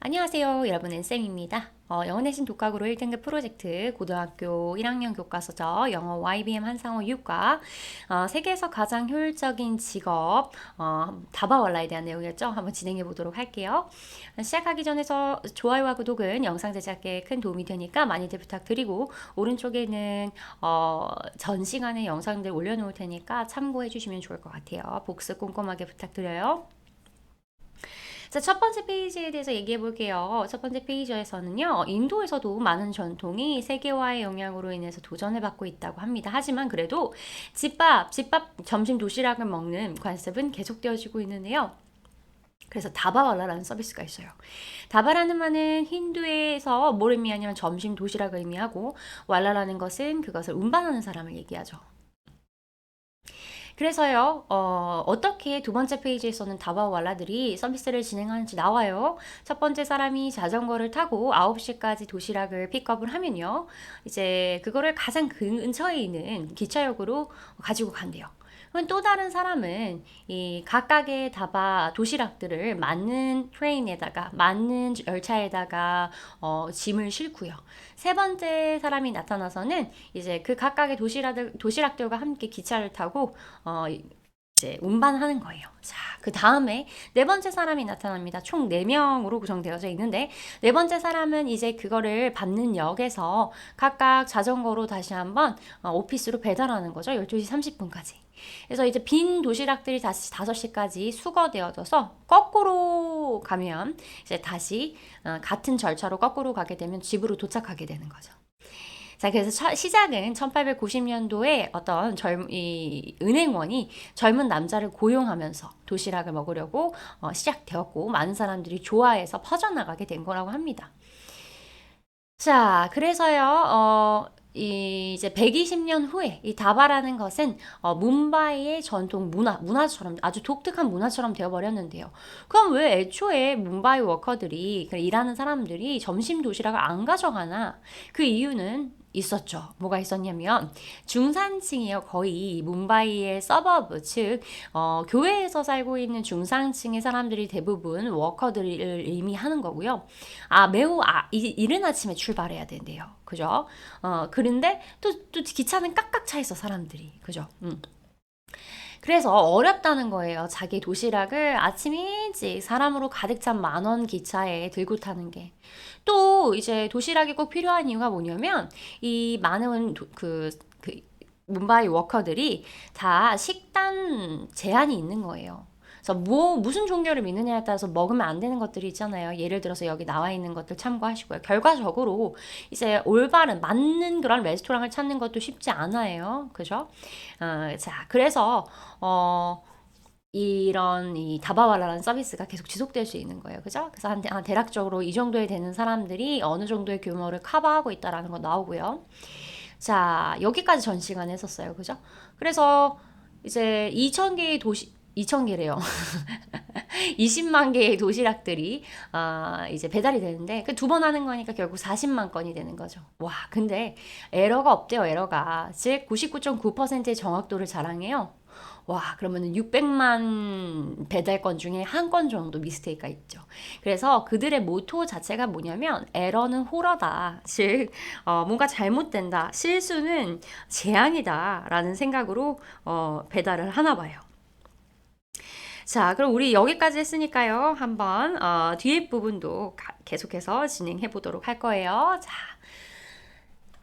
안녕하세요. 여러분은 쌤입니다. 영어 내신 독학으로 1등급 프로젝트 고등학교 1학년 교과서죠. 영어 YBM 한상어 6과 세계에서 가장 효율적인 직업 다바왈라에 대한 내용이었죠. 한번 진행해 보도록 할게요. 시작하기 전에서 좋아요와 구독은 영상 제작에 큰 도움이 되니까 많이들 부탁드리고 오른쪽에는 전 시간에 영상들 올려놓을 테니까 참고해 주시면 좋을 것 같아요. 복습 꼼꼼하게 부탁드려요. 자, 첫 번째 페이지에 대해서 얘기해 볼게요. 첫 번째 페이지에서는요, 인도에서도 많은 전통이 세계화의 영향으로 인해서 도전을 받고 있다고 합니다. 하지만 그래도 집밥, 점심 도시락을 먹는 관습은 계속되어지고 있는데요. 그래서 다바왈라라는 서비스가 있어요. 다바라는 말은 힌두에서 뭘 의미하냐면 점심 도시락을 의미하고 왈라라는 것은 그것을 운반하는 사람을 얘기하죠. 그래서요, 어떻게 두 번째 페이지에서는 다바왈라들이 서비스를 진행하는지 나와요. 첫 번째 사람이 자전거를 타고 9시까지 도시락을 픽업을 하면요. 이제 그거를 가장 근처에 있는 기차역으로 가지고 간대요. 그럼 또 다른 사람은 이 각각의 다바 도시락들을 맞는 트레인에다가 맞는 열차에다가 짐을 싣고요. 세 번째 사람이 나타나서는 이제 그 각각의 도시락들과 함께 기차를 타고 이제 운반하는 거예요. 자, 그 다음에 네 번째 사람이 나타납니다. 총 4명으로 구성되어져 있는데 네 번째 사람은 이제 그거를 받는 역에서 각각 자전거로 다시 한번 오피스로 배달하는 거죠. 12시 30분까지. 그래서 이제 빈 도시락들이 다시 5시까지 수거되어져서 거꾸로 가면 이제 다시 같은 절차로 거꾸로 가게 되면 집으로 도착하게 되는 거죠. 자, 그래서 시작은 1890년도에 어떤 이 은행원이 젊은 남자를 고용하면서 도시락을 먹으려고 시작되었고 많은 사람들이 좋아해서 퍼져나가게 된 거라고 합니다. 자, 그래서요, 이제 120년 후에 이 다바라는 것은 뭄바이의 전통 문화처럼 아주 독특한 문화처럼 되어버렸는데요. 그럼 왜 애초에 뭄바이 워커들이 일하는 사람들이 점심 도시락을 안 가져가나? 그 이유는 있었죠. 뭐가 있었냐면 중산층이요. 거의 문바이의 서버브 즉 교외에서 살고 있는 중산층의 사람들이 대부분 워커들을 의미하는 거고요. 매우 이른 아침에 출발해야 된대요. 그죠? 그런데 또 기차는 깍깍 차 있어 사람들이. 그죠? 그래서 어렵다는 거예요. 자기 도시락을 아침 일찍 사람으로 가득 찬 만원 기차에 들고 타는 게. 또 이제 도시락이 꼭 필요한 이유가 뭐냐면 이 많은 문바이 워커들이 다 식단 제한이 있는 거예요. 그래서 무슨 종교를 믿느냐에 따라서 먹으면 안 되는 것들이 있잖아요. 예를 들어서 여기 나와 있는 것들 참고하시고요. 결과적으로 이제 올바른 맞는 그런 레스토랑을 찾는 것도 쉽지 않아요. 그죠? 자, 그래서 이런 이 다바왈라라는 서비스가 계속 지속될 수 있는 거예요. 그죠? 그래서 대략적으로 이 정도에 되는 사람들이 어느 정도의 규모를 커버하고 있다라는 거 나오고요. 자, 여기까지 전 시간에 했었어요. 그죠? 그래서 이제 2,000개의 2,000개래요. 20만 개의 도시락들이 이제 배달이 되는데 그 두 번 하는 거니까 결국 40만 건이 되는 거죠. 와, 근데 에러가 없대요. 에러가. 즉 99.9%의 정확도를 자랑해요. 와, 그러면은 600만 배달건 중에 한 건 정도 미스테이크가 있죠. 그래서 그들의 모토 자체가 뭐냐면 에러는 호러다. 즉 뭔가 잘못된다. 실수는 재앙이다라는 생각으로 배달을 하나 봐요. 자, 그럼 우리 여기까지 했으니까요. 한번 뒤에 부분도 계속해서 진행해 보도록 할 거예요. 자,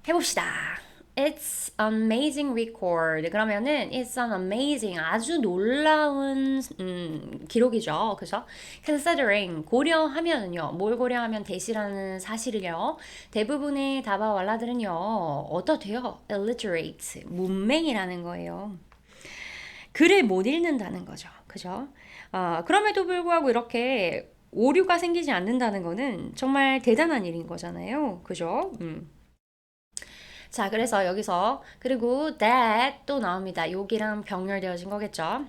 해봅시다. It's amazing record. 그러면은 it's an amazing 아주 놀라운 기록이죠. 그죠? Considering 고려하면은요. 뭘 고려하면 대시라는 사실을요. 대부분의 다바왈라들은요. 어떻대요? illiterate 문맹이라는 거예요. 글을 못 읽는다는 거죠. 그죠? 그럼에도 불구하고 이렇게 오류가 생기지 않는다는 거는 정말 대단한 일인 거잖아요. 그죠? 자, 그래서 여기서 그리고 that 또 나옵니다. 여기랑 병렬되어진 거겠죠.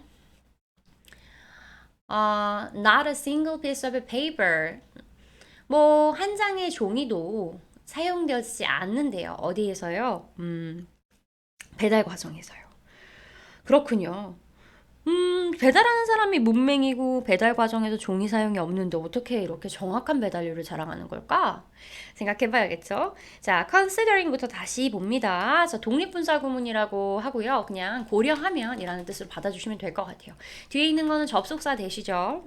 not a single piece of paper. 뭐 한 장의 종이도 사용되지 않는데요. 어디에서요? 배달 과정에서요. 그렇군요. 배달하는 사람이 문맹이고 배달 과정에서 종이 사용이 없는데 어떻게 이렇게 정확한 배달률을 자랑하는 걸까? 생각해 봐야겠죠? 자, considering부터 다시 봅니다. 자, 독립분사 구문이라고 하고요. 그냥 고려하면 이라는 뜻으로 받아주시면 될 것 같아요. 뒤에 있는 거는 접속사 되시죠?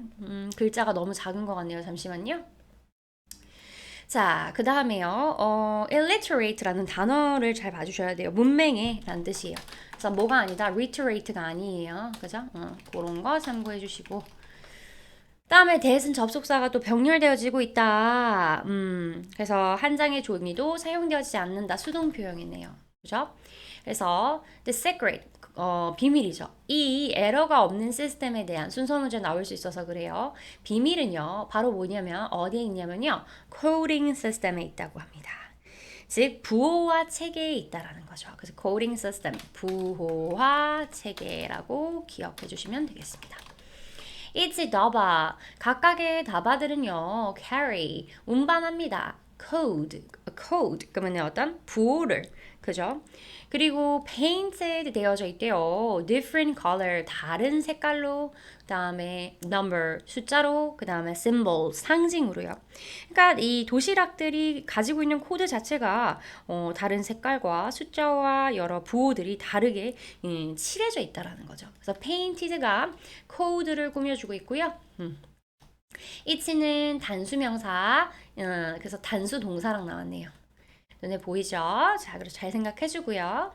글자가 너무 작은 것 같네요. 잠시만요. 자, 그 다음에요. illiterate라는 단어를 잘 봐주셔야 돼요. 문맹해 라는 뜻이에요. 그래서 뭐가 아니다. literate가 아니에요. 그죠? 그런 거 참고해 주시고. 다음에 that은 접속사가 또 병렬되어지고 있다. 그래서 한 장의 종이도 사용되어지지 않는다. 수동 표현이네요. 그죠? 그래서 the secret, 비밀이죠. 이 에러가 없는 시스템에 대한 순서 문제 나올 수 있어서 그래요. 비밀은요, 바로 뭐냐면 어디에 있냐면요, coding 시스템에 있다고 합니다. 즉 부호화 체계에 있다라는 거죠. 그래서 coding system, 부호화 체계라고 기억해 주시면 되겠습니다. It's 다바, 각각의 다바들은요, carry, 운반합니다. code, 그러면 어떤 부호를, 그죠? 그리고 painted 되어져 있대요. different color, 다른 색깔로, 그 다음에 number, 숫자로, 그 다음에 symbol, 상징으로요. 그러니까 이 도시락들이 가지고 있는 코드 자체가 다른 색깔과 숫자와 여러 부호들이 다르게 칠해져 있다라는 거죠. 그래서 painted가 코드를 꾸며주고 있고요. it는 단수명사, 그래서 단수 동사랑 나왔네요. 눈에 보이죠? 자, 그래서 잘 생각해 주고요.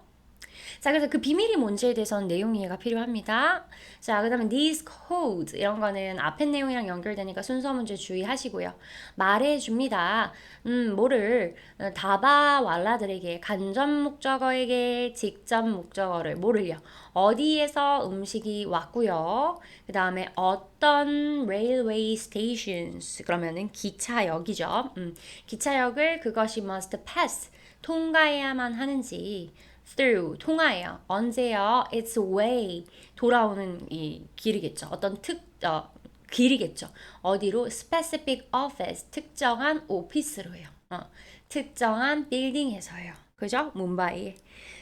자, 그래서 그 비밀이 뭔지에 대해서는 내용 이해가 필요합니다. 자, 그 다음에 these codes 이런 거는 앞에 내용이랑 연결되니까 순서 문제 주의하시고요. 말해줍니다. 뭐를 다바 왈라들에게 간접 목적어에게 직접 목적어를 뭐를요? 어디에서 음식이 왔고요. 그 다음에 어떤 railway stations 그러면은 기차역이죠. 기차역을 그것이 must pass 통과해야만 하는지 through 통하예요. 언제요? It's way 돌아오는 이 길이겠죠. 어떤 길이겠죠. 어디로? specific office 특정한 오피스로요. 특정한 빌딩에서요. 그죠? 뭄바이에.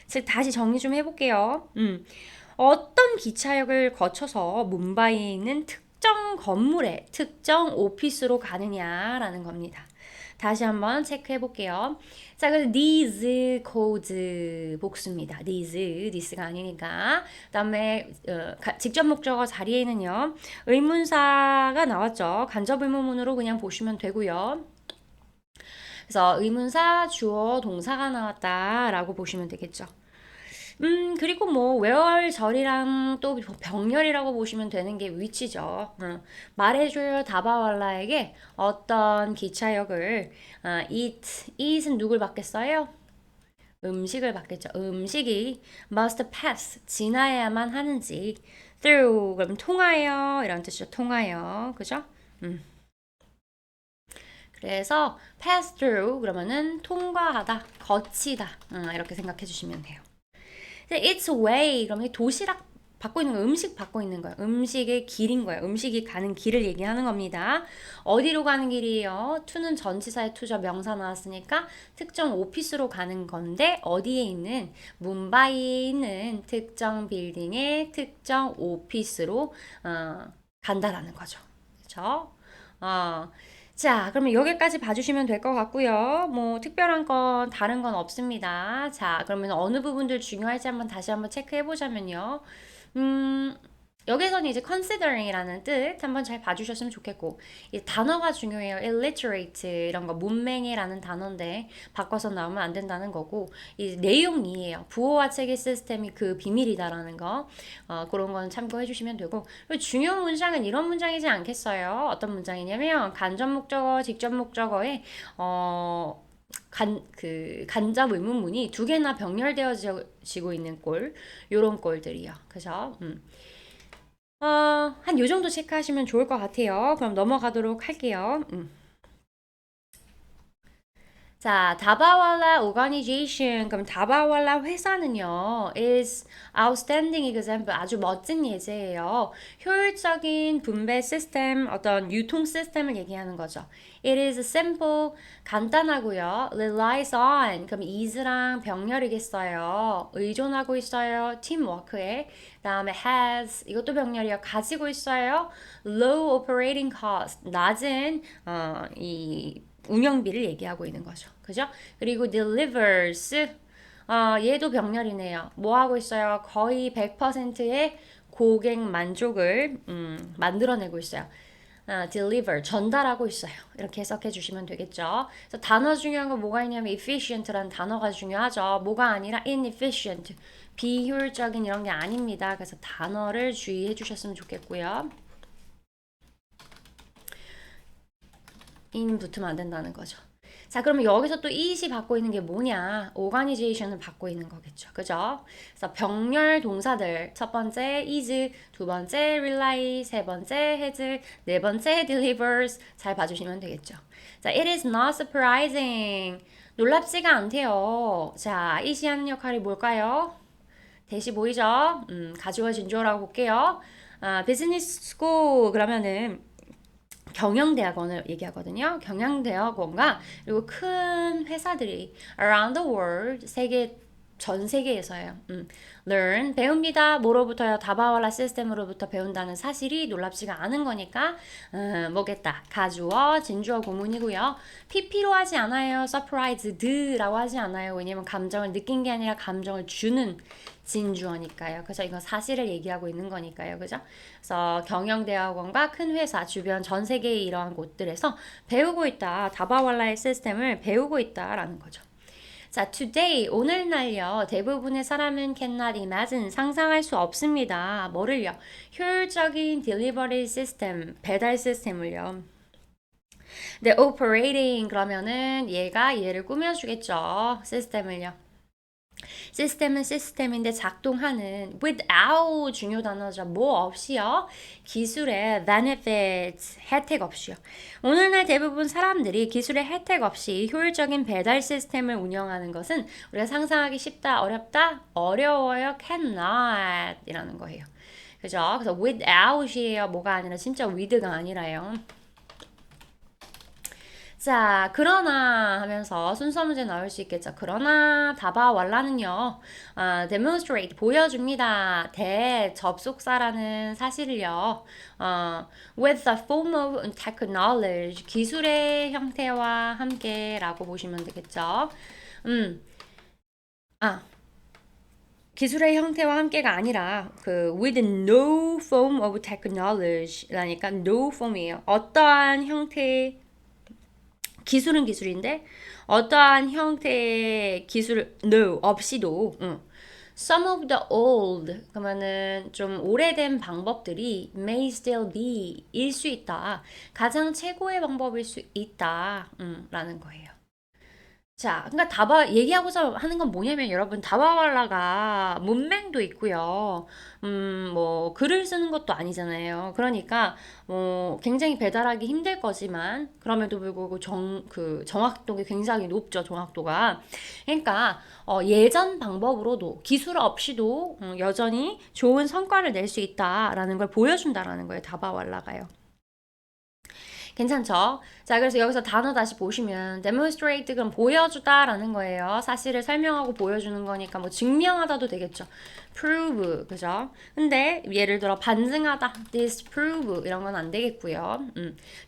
즉 다시 정리 좀 해볼게요. 어떤 기차역을 거쳐서 뭄바이에 있는 특정 건물에 특정 오피스로 가느냐라는 겁니다. 다시 한번 체크해 볼게요. 자, 그래서 these codes 복수입니다. this가 아니니까. 그다음에 직접 목적어 자리에는요. 의문사가 나왔죠. 간접 의문문으로 그냥 보시면 되고요. 그래서 의문사, 주어, 동사가 나왔다라고 보시면 되겠죠. 그리고 뭐 외월절이랑 또 병렬이라고 보시면 되는 게 위치죠. 말해줘요 다바왈라에게 어떤 기차역을 it은 누굴 받겠어요? 음식을 받겠죠. 음식이 must pass 지나야만 하는지 through 그럼 통하여 이런 뜻이죠. 통하여 그죠? 그래서 pass through 그러면은 통과하다, 거치다 이렇게 생각해 주시면 돼요. It's way 그러면 도시락 받고 있는 거 음식 받고 있는 거예요. 음식의 길인 거예요. 음식이 가는 길을 얘기하는 겁니다. 어디로 가는 길이에요? to는 전치사의 to죠. 명사 나왔으니까 특정 오피스로 가는 건데 어디에 있는 뭄바이에 있는 특정 빌딩의 특정 오피스로 간다라는 거죠. 그렇죠? 자, 그러면 여기까지 봐주시면 될 것 같고요. 뭐 특별한 건 다른 건 없습니다. 자, 그러면 어느 부분들 중요할지 다시 한번 체크해 보자면요. 여기서는 이제 considering이라는 뜻 한번 잘 봐주셨으면 좋겠고 이 단어가 중요해요. illiterate 이런 거 문맹이라는 단어인데 바꿔서 나오면 안 된다는 거고 이 내용이에요. 부호화 체계 시스템이 그 비밀이다라는 거 그런 건 참고해 주시면 되고 그리고 중요한 문장은 이런 문장이지 않겠어요. 어떤 문장이냐면 간접 목적어, 직접 목적어에 간접 의문문이 두 개나 병렬되어지고 있는 꼴, 요런 꼴들이요. 그죠? 한 요 정도 체크하시면 좋을 것 같아요. 그럼 넘어가도록 할게요. 자, 다바왈라 organization. 그럼 다바왈라 회사는요, is outstanding example. 아주 멋진 예제예요. 효율적인 분배 시스템, 어떤 유통 시스템을 얘기하는 거죠. It is simple. 간단하고요. relies on. 그럼 is랑 병렬이겠어요. 의존하고 있어요. 팀워크에. 그다음에 has. 이것도 병렬이요. 가지고 있어요. low operating cost. 낮은 이 운영비를 얘기하고 있는 거죠. 그죠? 그리고 delivers. 얘도 병렬이네요. 뭐 하고 있어요? 거의 100%의 고객 만족을 만들어내고 있어요. deliver, 전달하고 있어요. 이렇게 해석해 주시면 되겠죠. 그래서 단어 중요한 건 뭐가 있냐면 efficient라는 단어가 중요하죠. 뭐가 아니라 inefficient, 비효율적인 이런 게 아닙니다. 그래서 단어를 주의해 주셨으면 좋겠고요. in 붙으면 안 된다는 거죠. 자, 그러면 여기서 또 이시 받고 있는 게 뭐냐? organization을 받고 있는 거겠죠. 그죠? 그래서 병렬 동사들. 첫 번째 is, 두 번째 rely, 세 번째 has, 네 번째 delivers. 잘 봐주시면 되겠죠. 자, it is not surprising. 놀랍지가 않대요. 자, 이시 하는 역할이 뭘까요? 대시 보이죠? 가주어 진주어라고 볼게요. 비즈니스 스쿨 그러면은 경영대학원을 얘기하거든요. 경영대학원과 그리고 큰 회사들이 around the world, 전 세계에서요. learn, 배웁니다. 뭐로부터요? 다바왈라 시스템으로부터 배운다는 사실이 놀랍지가 않은 거니까 뭐겠다. 가주어, 진주어 구문이고요. PP로 하지 않아요. surprised라고 하지 않아요. 왜냐면 감정을 느낀 게 아니라 감정을 주는 진주어니까요. 그래서 이건 사실을 얘기하고 있는 거니까요. 그죠? 그래서 경영대학원과 큰 회사, 주변 전 세계의 이러한 곳들에서 배우고 있다. 다바왈라의 시스템을 배우고 있다라는 거죠. 자, today, 오늘날요, 대부분의 사람은 cannot imagine, 상상할 수 없습니다. 뭐를요? 효율적인 delivery system, 배달 시스템을요. 네, operating, 그러면은 얘를 꾸며주겠죠. 시스템을요. 시스템은 시스템인데 작동하는 without 중요 단어죠. 뭐 없이요. 기술의 benefits 혜택 없이요. 오늘날 대부분 사람들이 기술의 혜택 없이 효율적인 배달 시스템을 운영하는 것은 우리가 상상하기 쉽다, 어렵다, 어려워요, cannot 이라는 거예요. 그죠? 그래서 without이에요. 뭐가 아니라 진짜 with가 아니라요. 자, 그러나 하면서 순서 문제 나올 수 있겠죠. 그러나 다바왈라는요, demonstrate 보여줍니다. 대접속사라는 사실을요, with the form of technology 기술의 형태와 함께라고 보시면 되겠죠. 아, 기술의 형태와 함께가 아니라 그 with no form of technology라니까 no form이에요. 어떠한 형태의 기술은 기술인데 어떠한 형태의 기술 no 없이도 some of the old 그러면은 좀 오래된 방법들이 may still be 일 수 있다. 가장 최고의 방법일 수 있다. 라는 거예요. 자, 그러니까 얘기하고자 하는 건 뭐냐면 여러분, 다바왈라가 문맹도 있고요. 뭐, 글을 쓰는 것도 아니잖아요. 그러니까, 굉장히 배달하기 힘들 거지만, 그럼에도 불구하고 정확도가 굉장히 높죠, 정확도가. 그러니까, 예전 방법으로도, 기술 없이도, 여전히 좋은 성과를 낼 수 있다라는 걸 보여준다라는 거예요, 다바왈라가요. 괜찮죠? 자, 그래서 여기서 단어 다시 보시면 demonstrate 그럼 보여주다라는 거예요. 사실을 설명하고 보여주는 거니까 뭐 증명하다도 되겠죠. prove, 그죠? 근데 예를 들어 반증하다, disprove 이런 건 안 되겠고요.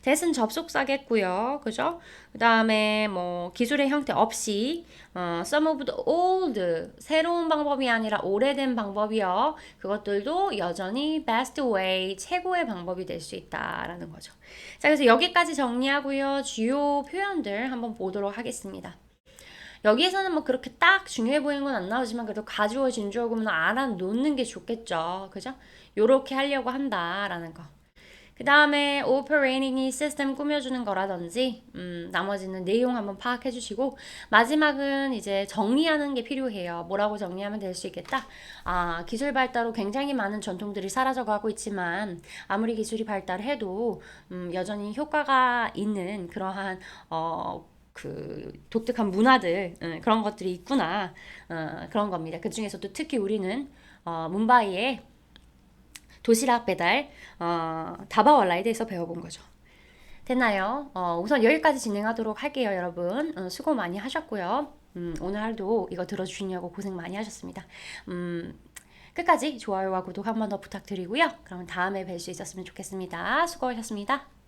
that은 접속사겠고요. 그죠? 그 다음에 뭐 기술의 형태 없이 some of the old 새로운 방법이 아니라 오래된 방법이요. 그것들도 여전히 best way 최고의 방법이 될 수 있다라는 거죠. 자, 그래서 여기까지 정리하고요. 주요 표현들 한번 보도록 하겠습니다. 여기에서는 뭐 그렇게 딱 중요해 보이는 건 안 나오지만 그래도 가주어 진주어 구문을 알아놓는 게 좋겠죠. 그죠? 요렇게 하려고 한다라는 거. 그 다음에 operating이 시스템 꾸며주는 거라든지 나머지는 내용 한번 파악해 주시고 마지막은 이제 정리하는 게 필요해요. 뭐라고 정리하면 될 수 있겠다? 기술 발달로 굉장히 많은 전통들이 사라져가고 있지만 아무리 기술이 발달해도 여전히 효과가 있는 그러한 그 독특한 문화들 그런 것들이 있구나 그런 겁니다. 그 중에서도 특히 우리는 뭄바이의 도시락 배달 다바왈라에 대해서 배워본 거죠. 됐나요? 우선 여기까지 진행하도록 할게요, 여러분. 수고 많이 하셨고요. 오늘 하루도 이거 들어주시냐고 고생 많이 하셨습니다. 끝까지 좋아요와 구독 한 번 더 부탁드리고요. 그럼 다음에 뵐 수 있었으면 좋겠습니다. 수고하셨습니다.